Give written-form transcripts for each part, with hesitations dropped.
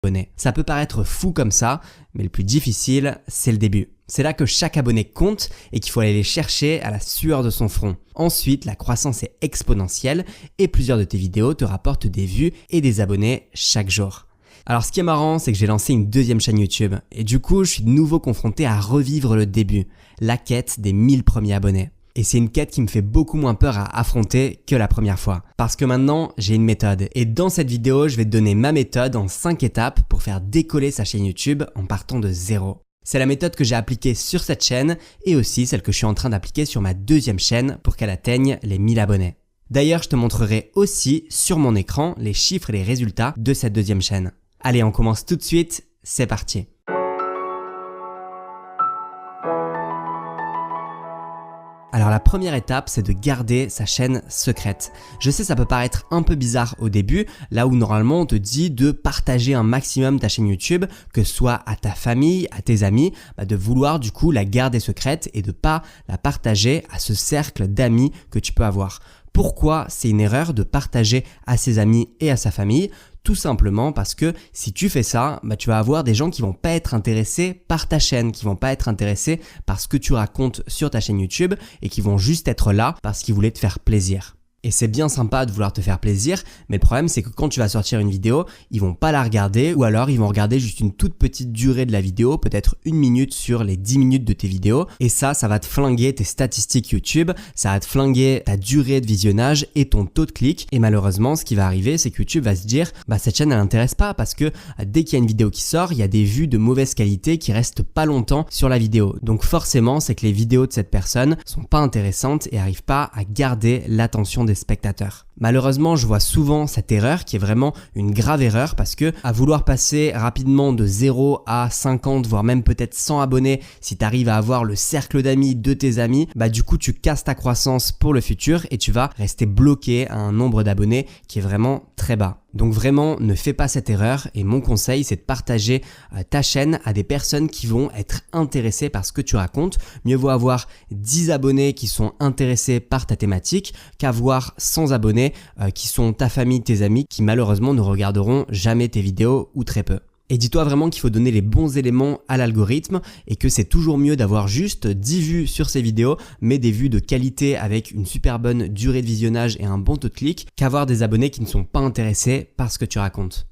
abonnés. Ça peut paraître fou comme ça, mais le plus difficile, c'est le début. C'est là que chaque abonné compte et qu'il faut aller les chercher à la sueur de son front. Ensuite, la croissance est exponentielle et plusieurs de tes vidéos te rapportent des vues et des abonnés chaque jour. Alors ce qui est marrant, c'est que j'ai lancé une deuxième chaîne YouTube et du coup, je suis de nouveau confronté à revivre le début, la quête des 1000 premiers abonnés. Et c'est une quête qui me fait beaucoup moins peur à affronter que la première fois. Parce que maintenant, j'ai une méthode. Et dans cette vidéo, je vais te donner ma méthode en 5 étapes pour faire décoller sa chaîne YouTube en partant de zéro. C'est la méthode que j'ai appliquée sur cette chaîne et aussi celle que je suis en train d'appliquer sur ma deuxième chaîne pour qu'elle atteigne les 1000 abonnés. D'ailleurs, je te montrerai aussi sur mon écran les chiffres et les résultats de cette deuxième chaîne. Allez, on commence tout de suite, c'est parti. Alors la première étape, c'est de garder sa chaîne secrète. Je sais, ça peut paraître un peu bizarre au début, là où normalement on te dit de partager un maximum ta chaîne YouTube, que ce soit à ta famille, à tes amis, de vouloir du coup la garder secrète et de pas la partager à ce cercle d'amis que tu peux avoir. Pourquoi c'est une erreur de partager à ses amis et à sa famille ? Tout simplement parce que si tu fais ça, tu vas avoir des gens qui vont pas être intéressés par ta chaîne, qui vont pas être intéressés par ce que tu racontes sur ta chaîne YouTube et qui vont juste être là parce qu'ils voulaient te faire plaisir. Et c'est bien sympa de vouloir te faire plaisir, mais le problème c'est que quand tu vas sortir une vidéo, ils vont pas la regarder ou alors ils vont regarder juste une toute petite durée de la vidéo, peut-être 1 minute sur les 10 minutes de tes vidéos. Et ça va te flinguer tes statistiques YouTube, ça va te flinguer ta durée de visionnage et ton taux de clic. Et malheureusement, ce qui va arriver, c'est que YouTube va se dire cette chaîne elle intéresse pas parce que dès qu'il y a une vidéo qui sort, il y a des vues de mauvaise qualité qui restent pas longtemps sur la vidéo. Donc forcément, c'est que les vidéos de cette personne sont pas intéressantes et arrivent pas à garder l'attention des spectateurs. Malheureusement, je vois souvent cette erreur qui est vraiment une grave erreur parce que à vouloir passer rapidement de 0 à 50 voire même peut-être 100 abonnés, si tu arrives à avoir le cercle d'amis de tes amis, du coup tu casses ta croissance pour le futur et tu vas rester bloqué à un nombre d'abonnés qui est vraiment très bas. Donc vraiment, ne fais pas cette erreur et mon conseil, c'est de partager ta chaîne à des personnes qui vont être intéressées par ce que tu racontes. Mieux vaut avoir 10 abonnés qui sont intéressés par ta thématique qu'avoir 100 abonnés qui sont ta famille, tes amis, qui malheureusement ne regarderont jamais tes vidéos ou très peu. Et dis-toi vraiment qu'il faut donner les bons éléments à l'algorithme et que c'est toujours mieux d'avoir juste 10 vues sur ces vidéos, mais des vues de qualité avec une super bonne durée de visionnage et un bon taux de clic, qu'avoir des abonnés qui ne sont pas intéressés par ce que tu racontes.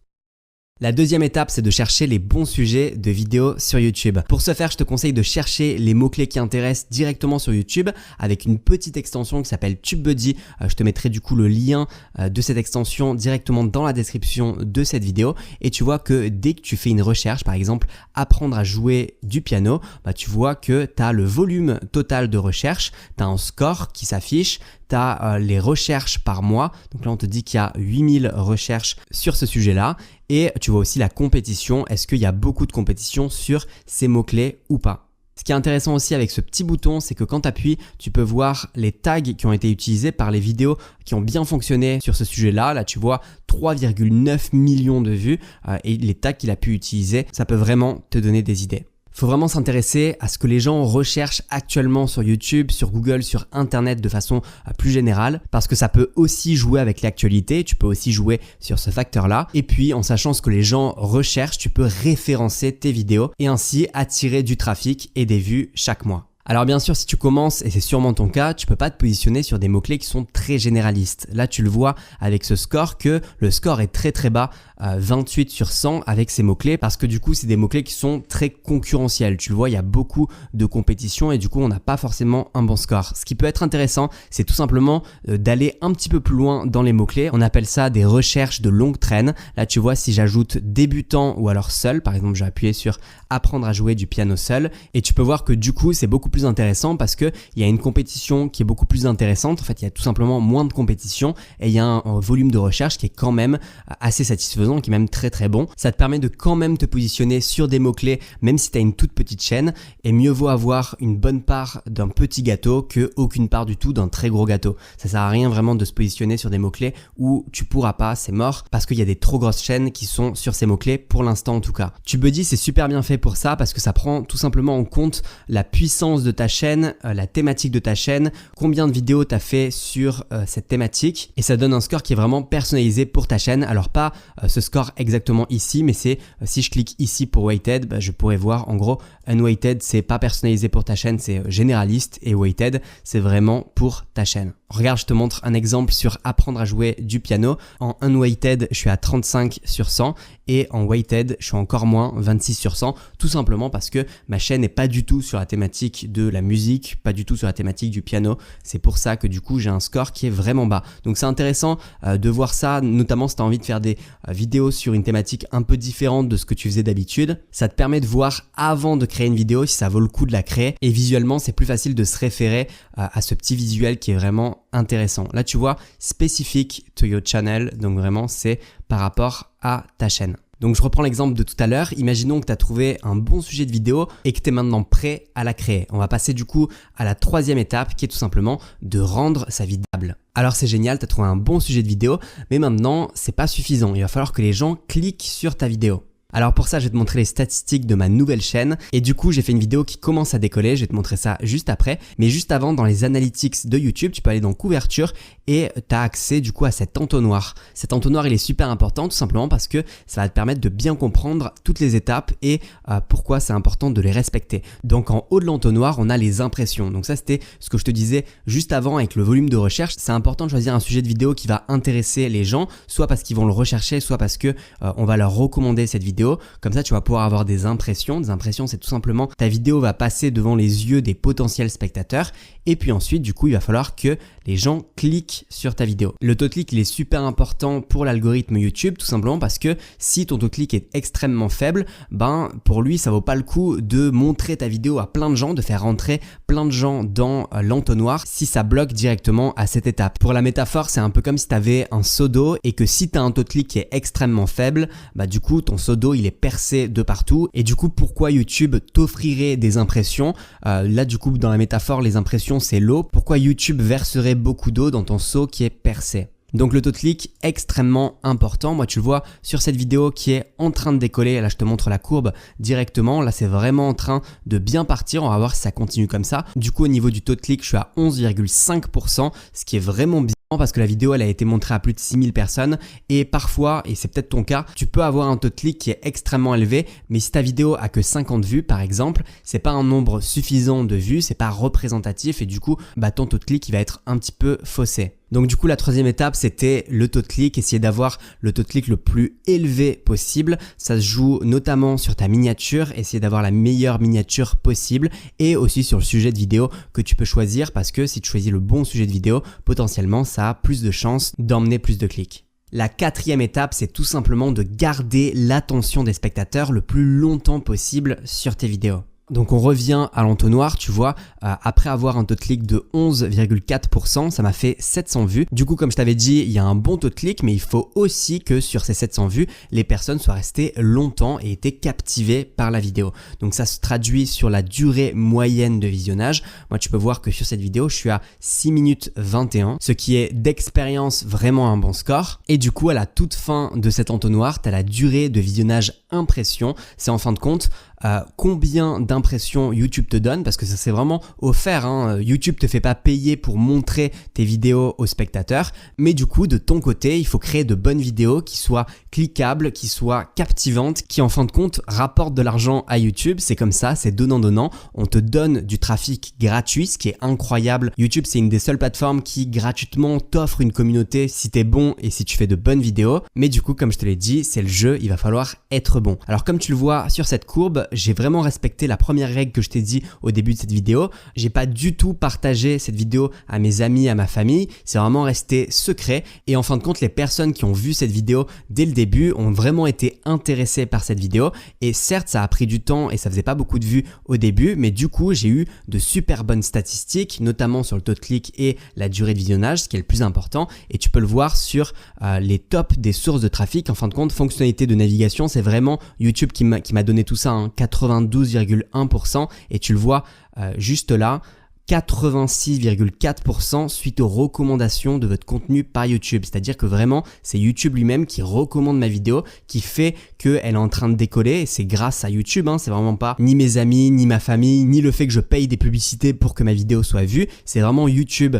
La deuxième étape, c'est de chercher les bons sujets de vidéos sur YouTube. Pour ce faire, je te conseille de chercher les mots-clés qui intéressent directement sur YouTube avec une petite extension qui s'appelle TubeBuddy. Je te mettrai du coup le lien de cette extension directement dans la description de cette vidéo et tu vois que dès que tu fais une recherche, par exemple apprendre à jouer du piano, tu vois que tu as le volume total de recherche, tu as un score qui s'affiche, tu as les recherches par mois. Donc là, on te dit qu'il y a 8000 recherches sur ce sujet-là. Et tu vois aussi la compétition. Est-ce qu'il y a beaucoup de compétition sur ces mots-clés ou pas? Ce qui est intéressant aussi avec ce petit bouton, c'est que quand tu appuies, tu peux voir les tags qui ont été utilisés par les vidéos qui ont bien fonctionné sur ce sujet-là. Là, tu vois 3,9 millions de vues et les tags qu'il a pu utiliser, ça peut vraiment te donner des idées. Faut vraiment s'intéresser à ce que les gens recherchent actuellement sur YouTube, sur Google, sur Internet de façon plus générale parce que ça peut aussi jouer avec l'actualité, tu peux aussi jouer sur ce facteur-là. Et puis en sachant ce que les gens recherchent, tu peux référencer tes vidéos et ainsi attirer du trafic et des vues chaque mois. Alors bien sûr, si tu commences, et c'est sûrement ton cas, tu peux pas te positionner sur des mots-clés qui sont très généralistes. Là, tu le vois avec ce score que le score est très très bas, 28 sur 100 avec ces mots-clés parce que du coup, c'est des mots-clés qui sont très concurrentiels. Tu le vois, il y a beaucoup de compétition et du coup, on n'a pas forcément un bon score. Ce qui peut être intéressant, c'est tout simplement d'aller un petit peu plus loin dans les mots-clés. On appelle ça des recherches de longue traîne. Là, tu vois, si j'ajoute débutant ou alors seul, par exemple, j'ai appuyé sur apprendre à jouer du piano seul et tu peux voir que du coup, c'est beaucoup plus intéressant parce que il y a une compétition qui est beaucoup plus intéressante. En fait, il y a tout simplement moins de compétition et il y a un volume de recherche qui est quand même assez satisfaisant, qui est même très très bon. Ça te permet de quand même te positionner sur des mots-clés même si tu as une toute petite chaîne et mieux vaut avoir une bonne part d'un petit gâteau que aucune part du tout d'un très gros gâteau. Ça sert à rien vraiment de se positionner sur des mots-clés où tu pourras pas, c'est mort parce qu'il y a des trop grosses chaînes qui sont sur ces mots-clés pour l'instant en tout cas. TubeBuddy, c'est super bien fait pour ça parce que ça prend tout simplement en compte la puissance de ta chaîne, la thématique de ta chaîne, combien de vidéos tu as fait sur cette thématique et ça donne un score qui est vraiment personnalisé pour ta chaîne. Alors pas ce score exactement ici, mais c'est si je clique ici pour weighted, je pourrais voir en gros unweighted c'est pas personnalisé pour ta chaîne, c'est généraliste et weighted c'est vraiment pour ta chaîne. Regarde, je te montre un exemple sur apprendre à jouer du piano. En unweighted, je suis à 35 sur 100 et en weighted, je suis encore moins, 26 sur 100, tout simplement parce que ma chaîne n'est pas du tout sur la thématique de la musique, pas du tout sur la thématique du piano. C'est pour ça que du coup, j'ai un score qui est vraiment bas. Donc c'est intéressant de voir ça, notamment si tu as envie de faire des vidéos sur une thématique un peu différente de ce que tu faisais d'habitude. Ça te permet de voir avant de créer une vidéo si ça vaut le coup de la créer et visuellement, c'est plus facile de se référer à ce petit visuel qui est vraiment intéressant. Là, tu vois, specific to your channel, donc vraiment, c'est par rapport à ta chaîne. Donc je reprends l'exemple de tout à l'heure, imaginons que tu as trouvé un bon sujet de vidéo et que tu es maintenant prêt à la créer. On va passer du coup à la troisième étape qui est tout simplement de rendre sa vidéo viable. Alors c'est génial, tu as trouvé un bon sujet de vidéo, mais maintenant c'est pas suffisant, il va falloir que les gens cliquent sur ta vidéo. Alors pour ça, je vais te montrer les statistiques de ma nouvelle chaîne et du coup, j'ai fait une vidéo qui commence à décoller, je vais te montrer ça juste après. Mais juste avant, dans les analytics de YouTube, tu peux aller dans couverture et tu as accès du coup à cet entonnoir. Cet entonnoir, il est super important tout simplement parce que ça va te permettre de bien comprendre toutes les étapes et pourquoi c'est important de les respecter. Donc en haut de l'entonnoir, on a les impressions. Donc ça, c'était ce que je te disais juste avant avec le volume de recherche. C'est important de choisir un sujet de vidéo qui va intéresser les gens, soit parce qu'ils vont le rechercher, soit parce que on va leur recommander cette vidéo. Comme ça, tu vas pouvoir avoir des impressions. Des impressions, c'est tout simplement ta vidéo va passer devant les yeux des potentiels spectateurs. Et puis ensuite, du coup, il va falloir que les gens cliquent sur ta vidéo. Le taux de clic, il est super important pour l'algorithme YouTube, tout simplement parce que si ton taux de clic est extrêmement faible, pour lui, ça vaut pas le coup de montrer ta vidéo à plein de gens, de faire rentrer plein de gens dans l'entonnoir si ça bloque directement à cette étape. Pour la métaphore, c'est un peu comme si tu avais un seau d'eau et que si tu as un taux de clic qui est extrêmement faible, du coup, ton seau d'eau, il est percé de partout. Et du coup, pourquoi YouTube t'offrirait des impressions? Là, du coup, dans la métaphore, les impressions, c'est l'eau. Pourquoi YouTube verserait beaucoup d'eau dans ton seau qui est percé? Donc le taux de clic extrêmement important. Moi, tu le vois sur cette vidéo qui est en train de décoller. Là, je te montre la courbe directement. Là, c'est vraiment en train de bien partir. On va voir si ça continue comme ça. Du coup, au niveau du taux de clic, je suis à 11,5%, ce qui est vraiment bien parce que la vidéo elle a été montrée à plus de 6000 personnes et parfois, et c'est peut-être ton cas, tu peux avoir un taux de clic qui est extrêmement élevé, mais si ta vidéo a que 50 vues par exemple, c'est pas un nombre suffisant de vues, c'est pas représentatif et du coup ton taux de clic il va être un petit peu faussé. Donc du coup la troisième étape c'était le taux de clic, essayer d'avoir le taux de clic le plus élevé possible. Ça se joue notamment sur ta miniature, essayer d'avoir la meilleure miniature possible et aussi sur le sujet de vidéo que tu peux choisir parce que si tu choisis le bon sujet de vidéo, potentiellement ça a plus de chances d'emmener plus de clics. La quatrième étape, c'est tout simplement de garder l'attention des spectateurs le plus longtemps possible sur tes vidéos. Donc on revient à l'entonnoir, tu vois, après avoir un taux de clic de 11,4%, ça m'a fait 700 vues. Du coup, comme je t'avais dit, il y a un bon taux de clic, mais il faut aussi que sur ces 700 vues, les personnes soient restées longtemps et étaient captivées par la vidéo. Donc ça se traduit sur la durée moyenne de visionnage. Moi, tu peux voir que sur cette vidéo, je suis à 6 minutes 21, ce qui est d'expérience vraiment un bon score. Et du coup, à la toute fin de cet entonnoir, tu as la durée de visionnage impression. C'est en fin de compte combien d'impressions YouTube te donne parce que ça c'est vraiment offert. YouTube te fait pas payer pour montrer tes vidéos aux spectateurs, mais du coup de ton côté il faut créer de bonnes vidéos qui soient cliquables, qui soient captivantes, qui en fin de compte rapportent de l'argent à YouTube. C'est comme ça, c'est donnant-donnant. On te donne du trafic gratuit, ce qui est incroyable. YouTube c'est une des seules plateformes qui gratuitement t'offre une communauté si t'es bon et si tu fais de bonnes vidéos. Mais du coup comme je te l'ai dit, c'est le jeu, il va falloir être bon. Alors comme tu le vois sur cette courbe, j'ai vraiment respecté la première règle que je t'ai dit au début de cette vidéo. J'ai pas du tout partagé cette vidéo à mes amis, à ma famille. C'est vraiment resté secret. Et en fin de compte, les personnes qui ont vu cette vidéo dès le début ont vraiment été intéressées par cette vidéo. Et certes, ça a pris du temps et ça faisait pas beaucoup de vues au début, mais du coup, j'ai eu de super bonnes statistiques, notamment sur le taux de clic et la durée de visionnage, ce qui est le plus important. Et tu peux le voir sur les tops des sources de trafic. En fin de compte, fonctionnalité de navigation, c'est vraiment YouTube qui m'a donné tout ça, 92,1% et tu le vois juste là, 86,4% suite aux recommandations de votre contenu par YouTube. C'est-à-dire que vraiment, c'est YouTube lui-même qui recommande ma vidéo, qui fait qu'elle est en train de décoller. Et c'est grâce à YouTube, c'est vraiment pas ni mes amis, ni ma famille, ni le fait que je paye des publicités pour que ma vidéo soit vue. C'est vraiment YouTube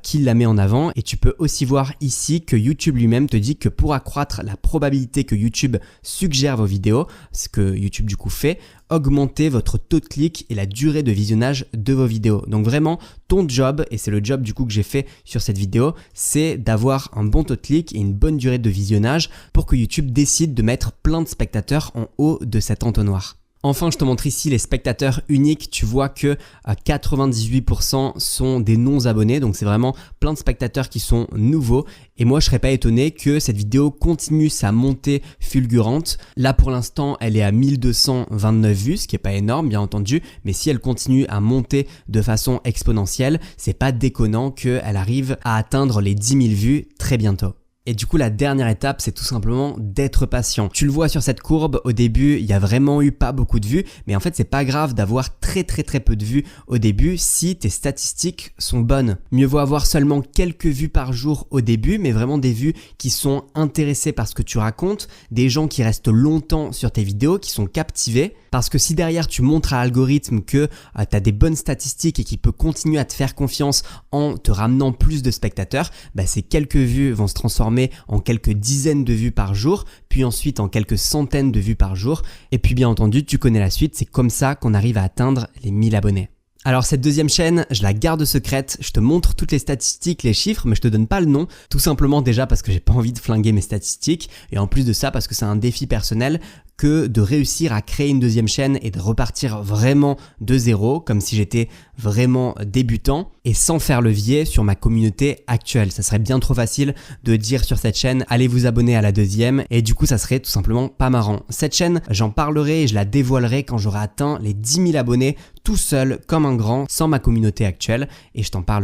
qui la met en avant. Et tu peux aussi voir ici que YouTube lui-même te dit que pour accroître la probabilité que YouTube suggère vos vidéos, ce que YouTube du coup fait, augmenter votre taux de clic et la durée de visionnage de vos vidéos. Donc vraiment, ton job, et c'est le job du coup que j'ai fait sur cette vidéo, c'est d'avoir un bon taux de clic et une bonne durée de visionnage pour que YouTube décide de mettre plein de spectateurs en haut de cet entonnoir. Enfin, je te montre ici les spectateurs uniques. Tu vois que 98% sont des non-abonnés. Donc, c'est vraiment plein de spectateurs qui sont nouveaux. Et moi, je serais pas étonné que cette vidéo continue sa montée fulgurante. Là, pour l'instant, elle est à 1229 vues, ce qui est pas énorme, bien entendu. Mais si elle continue à monter de façon exponentielle, c'est pas déconnant qu'elle arrive à atteindre les 10 000 vues très bientôt. Et du coup, la dernière étape, c'est tout simplement d'être patient. Tu le vois sur cette courbe, au début, il y a vraiment eu pas beaucoup de vues, mais en fait, c'est pas grave d'avoir très peu de vues au début si tes statistiques sont bonnes. Mieux vaut avoir seulement quelques vues par jour au début, mais vraiment des vues qui sont intéressées par ce que tu racontes, des gens qui restent longtemps sur tes vidéos, qui sont captivés. Parce que si derrière tu montres à l'algorithme que tu as des bonnes statistiques et qu'il peut continuer à te faire confiance en te ramenant plus de spectateurs, ces quelques vues vont se transformer en quelques dizaines de vues par jour, puis ensuite en quelques centaines de vues par jour. Et puis bien entendu, tu connais la suite, c'est comme ça qu'on arrive à atteindre les 1000 abonnés. Alors cette deuxième chaîne, je la garde secrète, je te montre toutes les statistiques, les chiffres, mais je te donne pas le nom, tout simplement déjà parce que j'ai pas envie de flinguer mes statistiques, et en plus de ça parce que c'est un défi personnel que de réussir à créer une deuxième chaîne et de repartir vraiment de zéro, comme si j'étais vraiment débutant, et sans faire levier sur ma communauté actuelle. Ça serait bien trop facile de dire sur cette chaîne, allez vous abonner à la deuxième, et du coup ça serait tout simplement pas marrant. Cette chaîne, j'en parlerai et je la dévoilerai quand j'aurai atteint les 10 000 abonnés tout seul, comme un grand, sans ma communauté actuelle, et je t'en parle